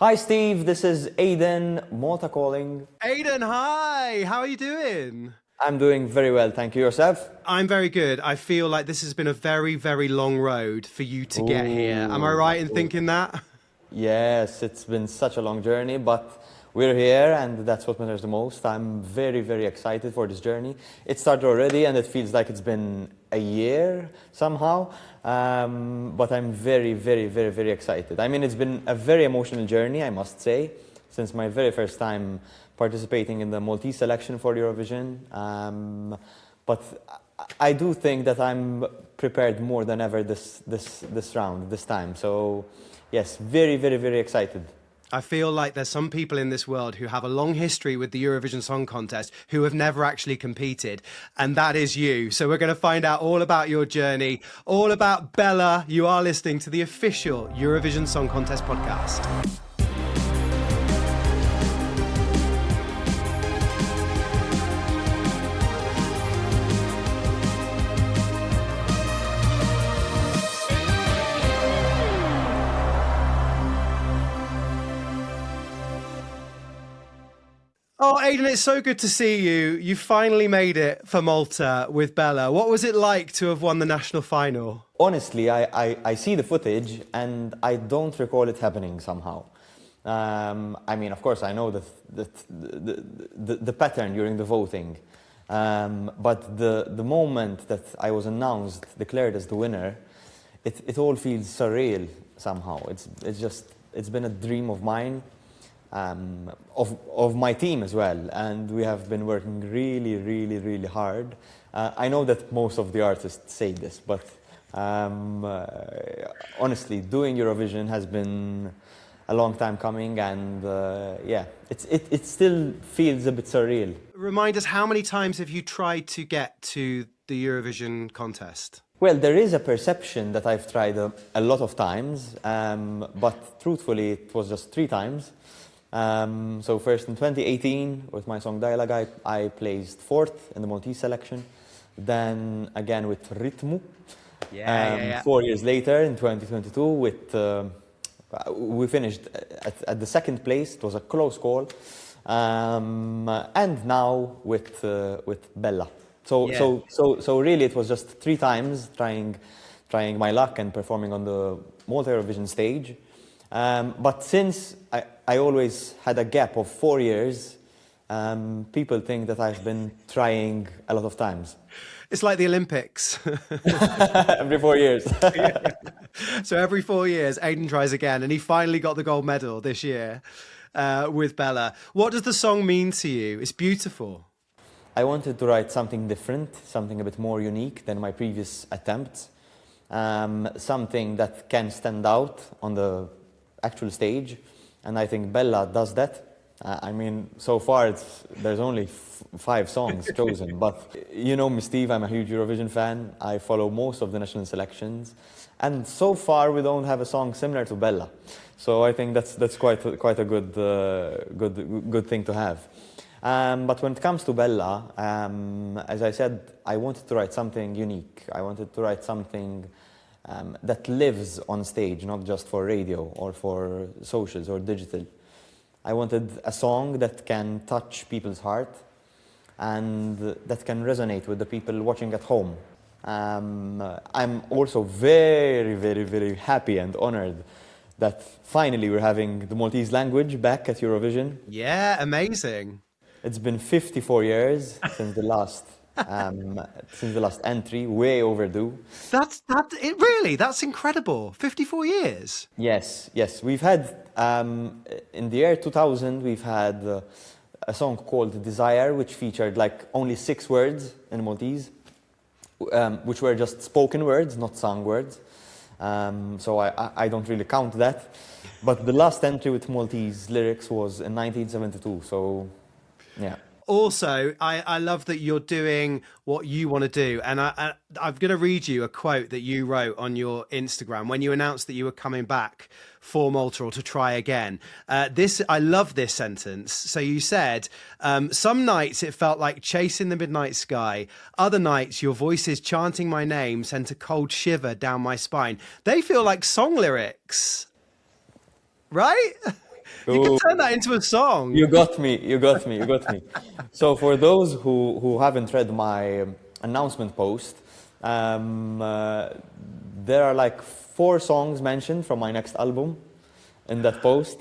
Hi Steve, this is Aidan, Malta calling. Aidan, hi! How are you doing? I'm doing very well, thank you. Yourself? I'm very good. I feel like this has been a very, very long road for you to get here. Am I right in thinking that? Yes, it's been such a long journey, but we're here and that's what matters the most. I'm very, very excited for this journey. It started already and it feels like it's been a year somehow, but I'm very, very, very, very excited. I mean, it's been a very emotional journey, I must say, since my very first time participating in the Maltese selection for Eurovision. But I do think that I'm prepared more than ever this round, this time. So yes, very, very, very excited. I feel like there's some people in this world who have a long history with the Eurovision Song Contest who have never actually competed, and that is you. So we're going to find out all about your journey, all about Bella. You are listening to the official Eurovision Song Contest podcast. Oh, Aidan, it's so good to see you. You finally made it for Malta with Bella. What was it like to have won the national final? Honestly, I see the footage and I don't recall it happening somehow. I mean, of course, I know the pattern during the voting. But the moment that I was announced, declared as the winner, it all feels surreal somehow. It's been a dream of mine. Of my team as well, and we have been working really, really, really hard. I know that most of the artists say this, but honestly, doing Eurovision has been a long time coming, and yeah, it still feels a bit surreal. Remind us, how many times have you tried to get to the Eurovision contest? Well, there is a perception that I've tried a lot of times, but truthfully, it was just 3 times. So first in 2018 with my song Dialogue, I placed 4th in the Maltese selection. Then again with Ritmu. 4 years later in 2022 with we finished at the 2nd place. It was a close call. And now with Bella. So really it was just 3 times trying my luck and performing on the Malta Eurovision stage. But since I always had a gap of 4 years, people think that I've been trying a lot of times. It's like the Olympics. Every 4 years. Yeah. So every 4 years, Aidan tries again, and he finally got the gold medal this year with Bella. What does the song mean to you? It's beautiful. I wanted to write something different, something a bit more unique than my previous attempts. Something that can stand out on the actual stage, and I think Bella does that. I mean, so far there's only 5 songs chosen, but you know me, Steve, I'm a huge Eurovision fan. I follow most of the national selections, and so far we don't have a song similar to Bella. So I think that's quite a good thing to have. But when it comes to Bella, as I said, I wanted to write something unique. I wanted to write something that lives on stage, not just for radio or for socials or digital. I wanted a song that can touch people's heart and that can resonate with the people watching at home. I'm also very, very, very happy and honored that finally we're having the Maltese language back at Eurovision. Yeah, amazing. It's been 54 years since the last entry, way overdue. That's incredible. 54 years. Yes. We've had in the year 2000 we've had a song called Desire, which featured like only 6 words in Maltese, which were just spoken words, not sung words. So I don't really count that. But the last entry with Maltese lyrics was in 1972. So yeah. Also, I love that you're doing what you want to do. And I'm going to read you a quote that you wrote on your Instagram when you announced that you were coming back for Malta or to try again. I love this sentence. So you said, some nights it felt like chasing the midnight sky. Other nights your voices chanting my name sent a cold shiver down my spine. They feel like song lyrics, right? You can Ooh, turn that into a song. you got me. You got me. You got me. So for those who haven't read my announcement post, there are like 4 songs mentioned from my next album in that post.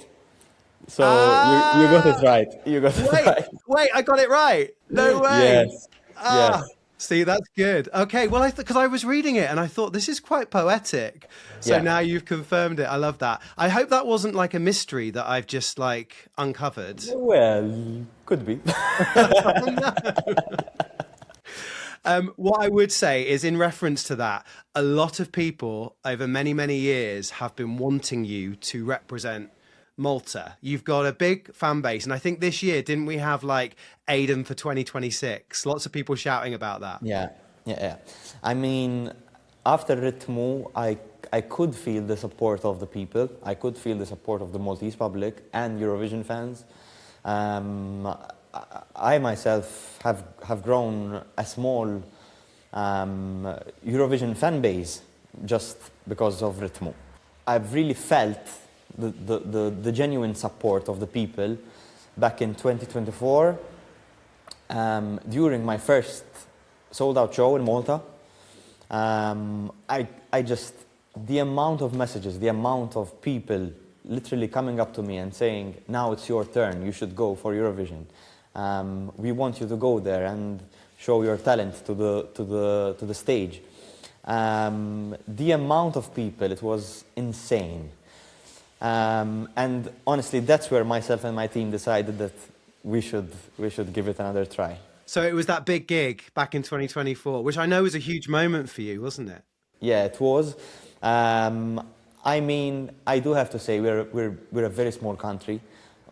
So you got it Ah, right. You got it right. wait, I got it right. No way. Yes. Ah, Yes. see, that's good. Okay, well, because I was reading it and I thought this is quite poetic. So Yeah. now you've confirmed it. I love that. I hope that wasn't like a mystery that I've just like uncovered. Well, could be. What I would say is, in reference to that, a lot of people over many, many years have been wanting you to represent Malta. You've got a big fan base. And I think this year, didn't we have like Aidan for 2026? Lots of people shouting about that. Yeah, yeah, yeah. I mean, after Ritmo, I could feel the support of the people. I could feel the support of the Maltese public and Eurovision fans. I myself have grown a small Eurovision fan base just because of Ritmo. I've really felt the genuine support of the people back in 2024 during my first sold-out show in Malta. I just, the amount of messages, the amount of people literally coming up to me and saying, now it's your turn, you should go for Eurovision. We want you to go there and show your talent to the stage. The amount of people, it was insane. And honestly, that's where myself and my team decided that we should give it another try. So it was that big gig back in 2024, which I know was a huge moment for you, wasn't it? Yeah, it was. I mean, I do have to say we're a very small country,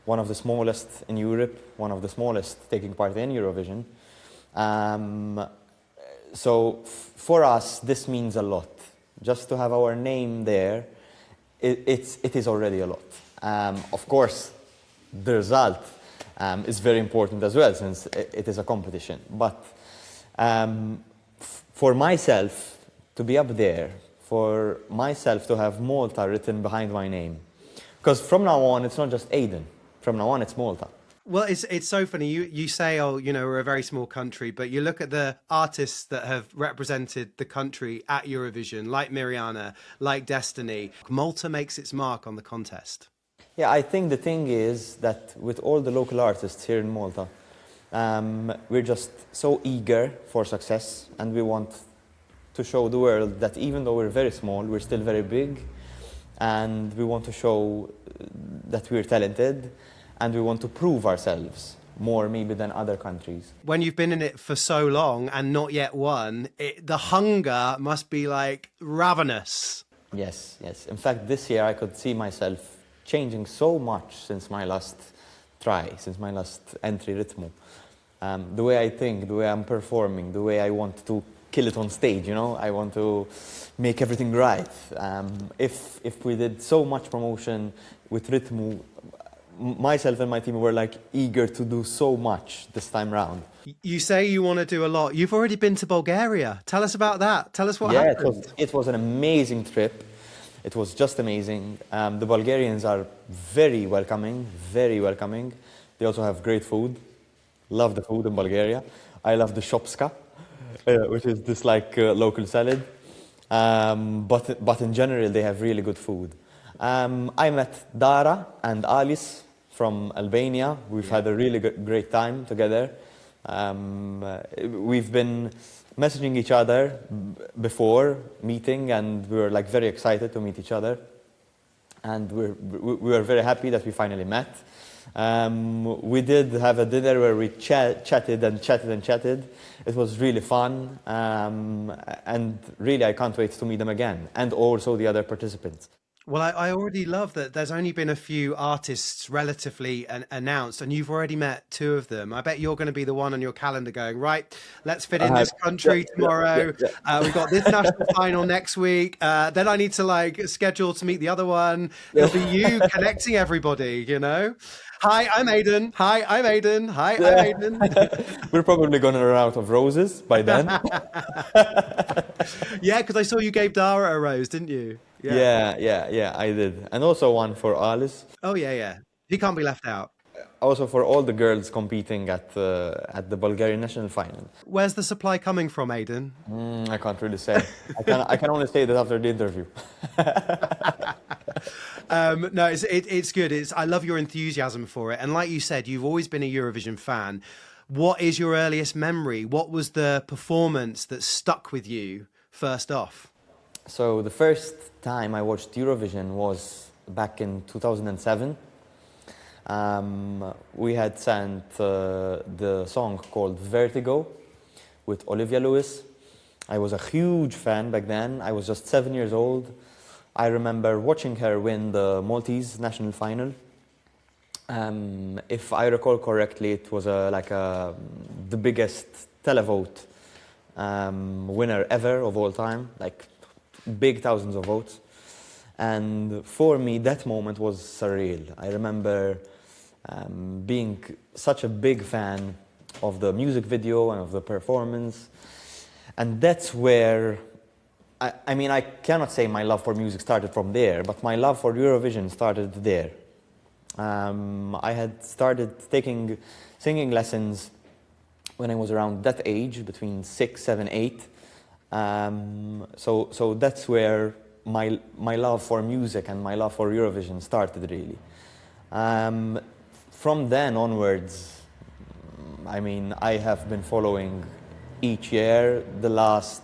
one of the smallest in Europe, one of the smallest taking part in Eurovision. So for us, this means a lot. Just to have our name there, it is already a lot. Of course, the result is very important as well, since it is a competition. But for myself to be up there, for myself to have Malta written behind my name, because from now on it's not just Aidan. From now on it's Malta. Well, it's so funny. You say, oh, you know, we're a very small country, but you look at the artists that have represented the country at Eurovision, like Miriana, like Destiny. Malta makes its mark on the contest. Yeah, I think the thing is that with all the local artists here in Malta, we're just so eager for success, and we want to show the world that even though we're very small, we're still very big, and we want to show that we're talented, and we want to prove ourselves more maybe than other countries. When you've been in it for so long and not yet won, the hunger must be like ravenous. Yes, yes. In fact, this year I could see myself changing so much since my last try, since my last entry Ritmo. The way I think, the way I'm performing, the way I want to kill it on stage, you know? I want to make everything right. If we did so much promotion with Ritmo, myself and my team were like eager to do so much this time round. You say you want to do a lot. You've already been to Bulgaria. Tell us about that. Tell us what happened. It was an amazing trip. It was just amazing. The Bulgarians are very welcoming, very welcoming. They also have great food. Love the food in Bulgaria. I love the shopska, which is this like local salad. But in general, they have really good food. I met Dara and Alice from Albania. We've had a really great time together. We've been messaging each other before meeting, and we were like very excited to meet each other. And we were very happy that we finally met. We did have a dinner where we chatted and chatted and chatted. It was really fun, and really I can't wait to meet them again, and also the other participants. Well, I already love that there's only been a few artists relatively announced, and you've already met 2 of them. I bet you're going to be the one on your calendar going, right, let's fit in this country tomorrow. We've got this national final next week. Then I need to like schedule to meet the other one. It'll be you connecting everybody, you know? Hi, I'm Aidan. Hi, I'm Aidan. Hi, I'm Aidan. We're probably going to run out of roses by then. Yeah, because I saw you gave Dara a rose, didn't you? Yeah, I did. And also one for Alice. Oh, yeah. He can't be left out. Also for all the girls competing at the Bulgarian national final. Where's the supply coming from, Aidan? I can't really say. I can only say that after the interview. No, it's good. I love your enthusiasm for it. And like you said, you've always been a Eurovision fan. What is your earliest memory? What was the performance that stuck with you first off? So the first time I watched Eurovision was back in 2007. We had sent the song called Vertigo with Olivia Lewis. I was a huge fan back then. I was just 7 years old. I remember watching her win the Maltese national final. If I recall correctly, it was the biggest televote winner ever of all time, like big thousands of votes. And for me, that moment was surreal. I remember being such a big fan of the music video and of the performance. And that's where, I cannot say my love for music started from there, but my love for Eurovision started there. I had started taking singing lessons when I was around that age, between 6, 7, 8. So that's where my love for music and my love for Eurovision started, really. From then onwards, I have been following each year. The last,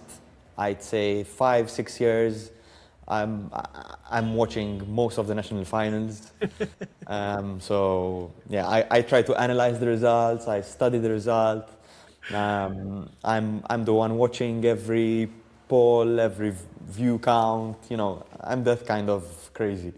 I'd say, 5, 6 years, I'm watching most of the national finals. I try to analyze the results. I study the result. I'm the one watching every poll, every view count. I'm that kind of crazy.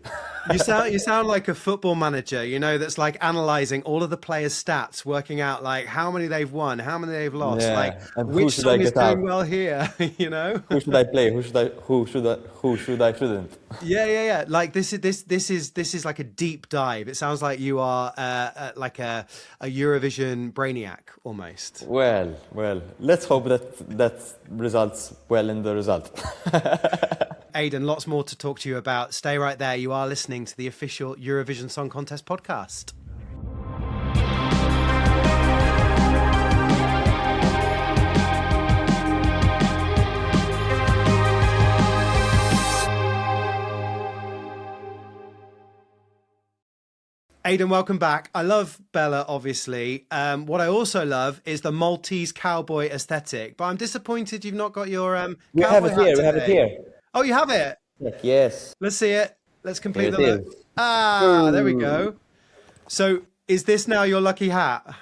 You sound like a football manager, that's like analyzing all of the players' stats, working out like how many they've won, how many they've lost, yeah. And which song is doing well here, Who should I play? Who should I shouldn't? Yeah. Like this is like a deep dive. It sounds like you are like a Eurovision brainiac almost. Well, let's hope that results well in the result. Aidan, lots more to talk to you about. Stay right there. You are listening to the official Eurovision Song Contest podcast. Aidan, welcome back. I love Bella, obviously. What I also love is the Maltese cowboy aesthetic, but I'm disappointed you've not got your cowboy We have it here. Oh, you have it? Yes. Let's see it. Let's complete the Here it look. is. There we go. So is this now your lucky hat?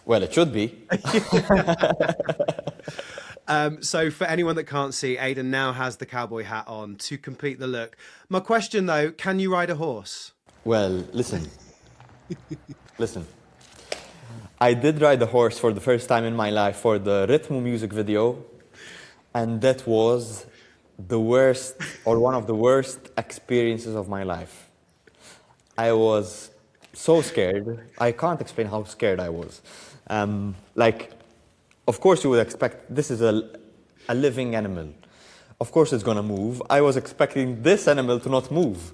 Well, it should be. So for anyone that can't see, Aidan now has the cowboy hat on to complete the look. My question, though, can you ride a horse? Well, listen. I did ride a horse for the first time in my life for the Ritmo music video, and that was the worst, or one of the worst experiences of my life. I was so scared. I can't explain how scared I was. Of course you would expect, this is a living animal. Of course it's gonna move. I was expecting this animal to not move.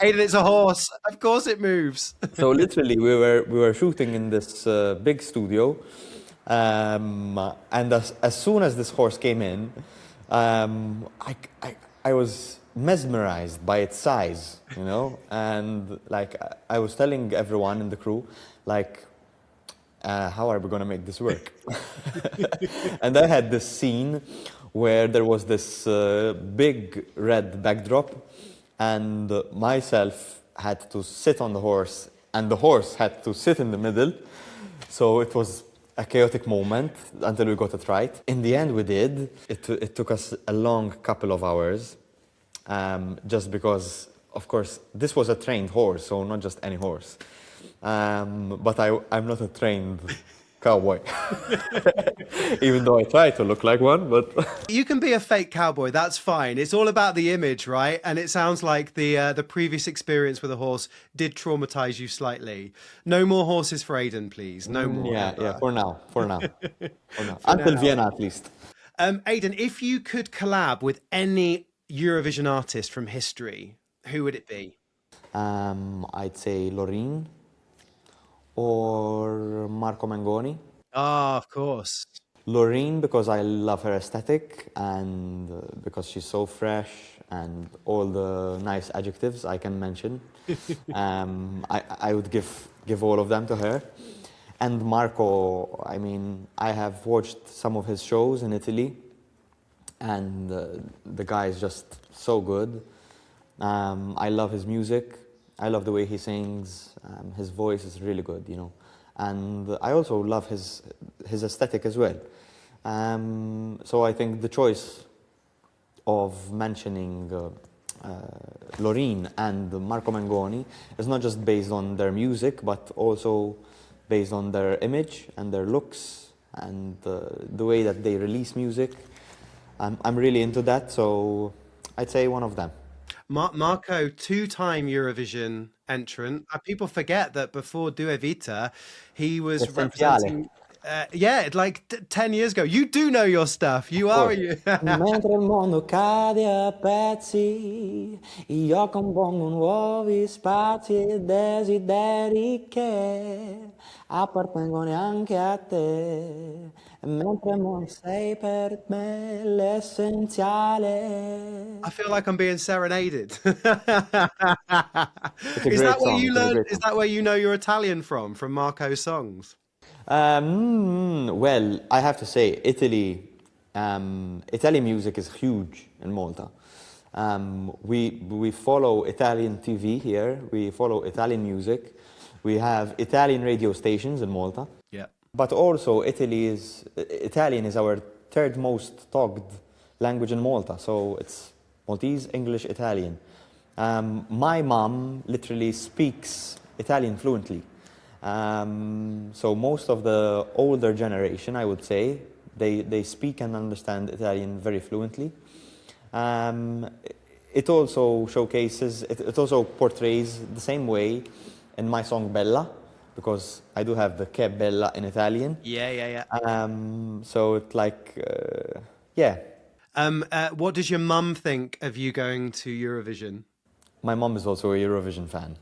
Aidan, it's a horse. Of course it moves. So literally we were shooting in this big studio. And as soon as this horse came in, I was mesmerized by its size, and I was telling everyone in the crew, how are we going to make this work? And I had this scene where there was this big red backdrop, and myself had to sit on the horse, and the horse had to sit in the middle. So it was a chaotic moment until we got it right. In the end, we did. It took us a long couple of hours, just because, of course, this was a trained horse, so not just any horse. But I'm not a trained cowboy, even though I try to look like one. But you can be a fake cowboy. That's fine. It's all about the image, right? And it sounds like the previous experience with a horse did traumatize you slightly. No more horses for Aidan, please. No more. Yeah. For now. Until Vienna, at least. Aidan, if you could collab with any Eurovision artist from history, who would it be? I'd say Loreen or Marco Mangoni. Ah, of course. Loreen, because I love her aesthetic and because she's so fresh and all the nice adjectives I can mention. I would give all of them to her. And Marco, I mean, I have watched some of his shows in Italy, and the guy is just so good. I love his music. I love the way he sings. His voice is really good, you know. And I also love his aesthetic as well. So I think the choice of mentioning Loreen and Marco Mangoni is not just based on their music, but also based on their image and their looks and the way that they release music. I'm really into that, so I'd say one of them. Marco, two-time Eurovision entrant. People forget that before Due Vita, he was Essenziale. representing. Yeah, like 10 years ago. You do know your stuff. You are. Mentre il mondo cade a pezzi, io compongo nuovi spazi e desideri che appartengono anche a te. Mentre non sei per me l'essenziale. I feel like I'm being serenaded. It's a Is great that where song. you It's a learn? great Is song. that where you know your Italian from Marco's songs? Well, I have to say, Italian music is huge in Malta. We follow Italian TV here. We follow Italian music. We have Italian radio stations in Malta. Yeah. But also, Italian is our third most talked language in Malta. So it's Maltese, English, Italian. My mom literally speaks Italian fluently. So most of the older generation, I would say, they speak and understand Italian very fluently. It also showcases, it also portrays the same way in my song Bella, because I do have the Che Bella in Italian. Yeah. So it's like, yeah. What does your mum think of you going to Eurovision? My mom is also a Eurovision fan.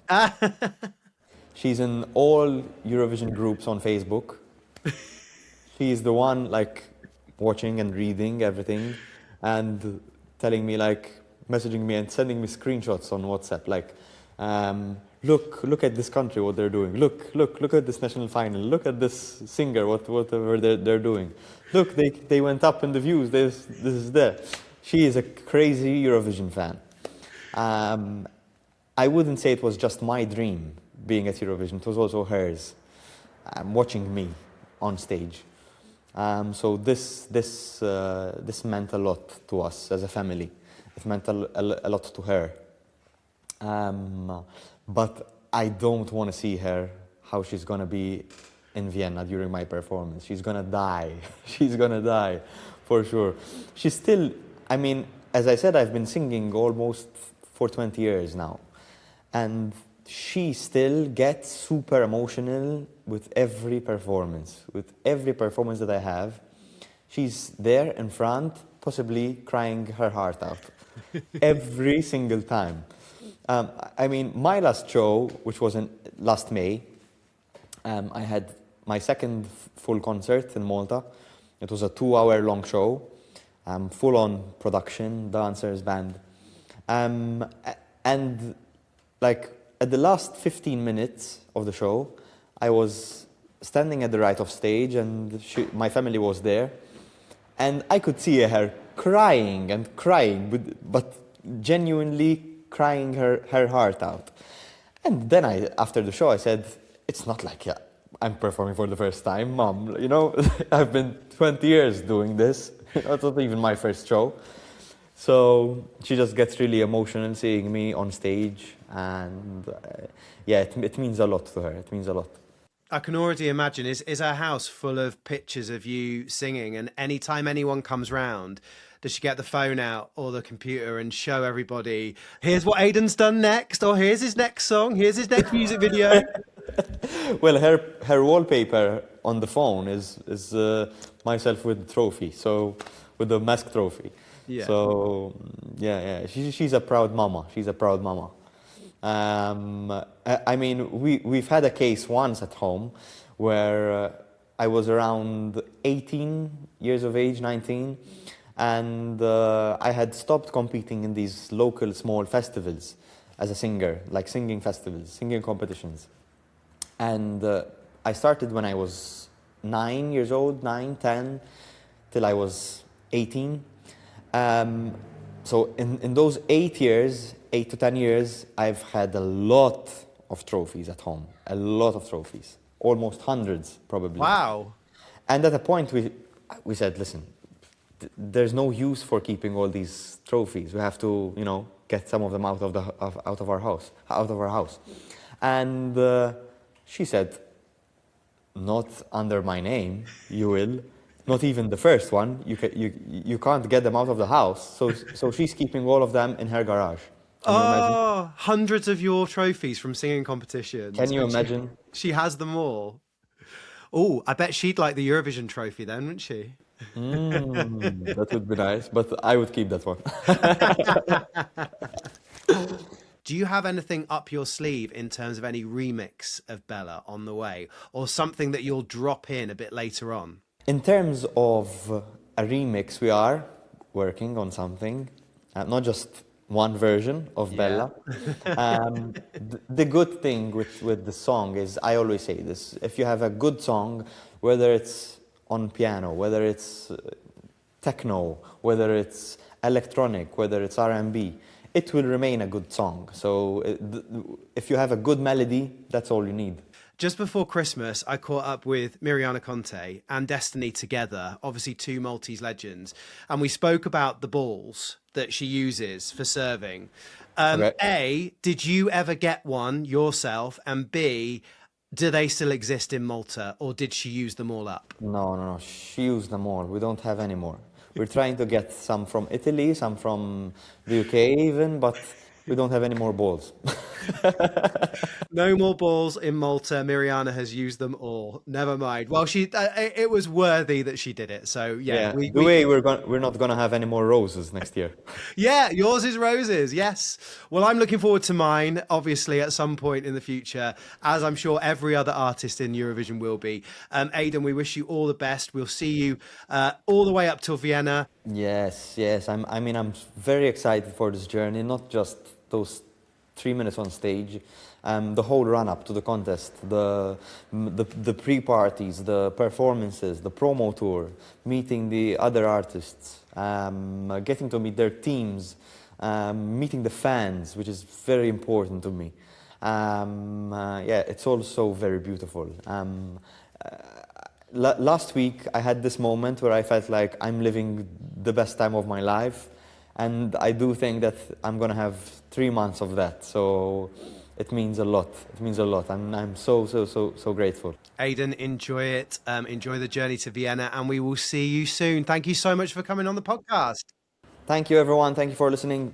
She's in all Eurovision groups on Facebook. She's the one like watching and reading everything and telling me like messaging me and sending me screenshots on WhatsApp like look at this country, what they're doing. Look at this national final. Look at this singer, whatever they're doing. Look, they went up in the views. This is there. She is a crazy Eurovision fan. I wouldn't say it was just my dream being at Eurovision. It was also hers, watching me on stage. So this meant a lot to us as a family. It meant a lot to her. But I don't want to see her, how she's going to be in Vienna during my performance. She's going to die. She's going to die, for sure. She's still, I mean, as I said, I've been singing almost for 20 years now. And she still gets super emotional with every performance. With every performance that I have, she's there in front, possibly crying her heart out. Every single time. I mean, my last show, which was last May, I had my second full concert in Malta. It was a 2-hour-long show, full-on production, dancers, band. And like at the last 15 minutes of the show, I was standing at the right of stage and my family was there. And I could see her crying and crying, but genuinely crying her heart out. And then after the show, I said, it's not like I'm performing for the first time, Mom. You know, I've been 20 years doing this. It's not even my first show. So she just gets really emotional seeing me on stage. And yeah, it means a lot to her. It means a lot. I can already imagine. Is our house full of pictures of you singing? And anytime anyone comes round, does she get the phone out or the computer and show everybody, here's what Aidan's done next, or here's his next song, here's his next music video? Well, her wallpaper on the phone is myself with the trophy, so with the mask trophy. Yeah. So yeah, she's a proud mama. She's a proud mama. I mean, we've had a case once at home where I was around 18 years of age, 19, and I had stopped competing in these local small festivals as a singer, like singing festivals, singing competitions. And I started when I was 9 years old, 9, 10, till I was 18. So in those 8 to 10 years, I've had a lot of trophies at home, a lot of trophies, almost hundreds probably. Wow. And at a point we said, listen, there's no use for keeping all these trophies. We have to, get some of them out of our house. And she said, not under my name, you will. Not even the first one. You can't get them out of the house. So she's keeping all of them in her garage. Can you imagine? Hundreds of your trophies from singing competitions. Can you imagine? She has them all. Oh, I bet she'd like the Eurovision trophy then, wouldn't she? That would be nice, but I would keep that one. Do you have anything up your sleeve in terms of any remix of Bella on the way, or something that you'll drop in a bit later on? In terms of a remix, we are working on something, not just one version of Bella. The good thing with the song is, I always say this, if you have a good song, whether it's on piano, whether it's techno, whether it's electronic, whether it's R&B, it will remain a good song. So if you have a good melody, that's all you need. Just before Christmas, I caught up with Mariana Conte and Destiny together, obviously two Maltese legends, and we spoke about the balls that she uses for serving. Okay. A, did you ever get one yourself? And B, do they still exist in Malta, or did she use them all up? No. She used them all. We don't have any more. We're trying to get some from Italy, some from the UK even, but we don't have any more balls. No more balls in Malta. Mariana has used them all. Never mind. Well, it was worthy that she did it. So yeah. We're not gonna have any more roses next year. Yeah, yours is roses. Yes. Well, I'm looking forward to mine, obviously, at some point in the future, as I'm sure every other artist in Eurovision will be. Aidan, we wish you all the best. We'll see you all the way up till Vienna. Yes. I'm very excited for this journey, not just those 3 minutes on stage, the whole run-up to the contest, the pre-parties, the performances, the promo tour, meeting the other artists, getting to meet their teams, meeting the fans, which is very important to me. It's also very beautiful. Last week, I had this moment where I felt like I'm living the best time of my life. And I do think that I'm going to have 3 months of that. So it means a lot. It means a lot. I'm so grateful. Aidan, enjoy it. Enjoy the journey to Vienna, and we will see you soon. Thank you so much for coming on the podcast. Thank you, everyone. Thank you for listening.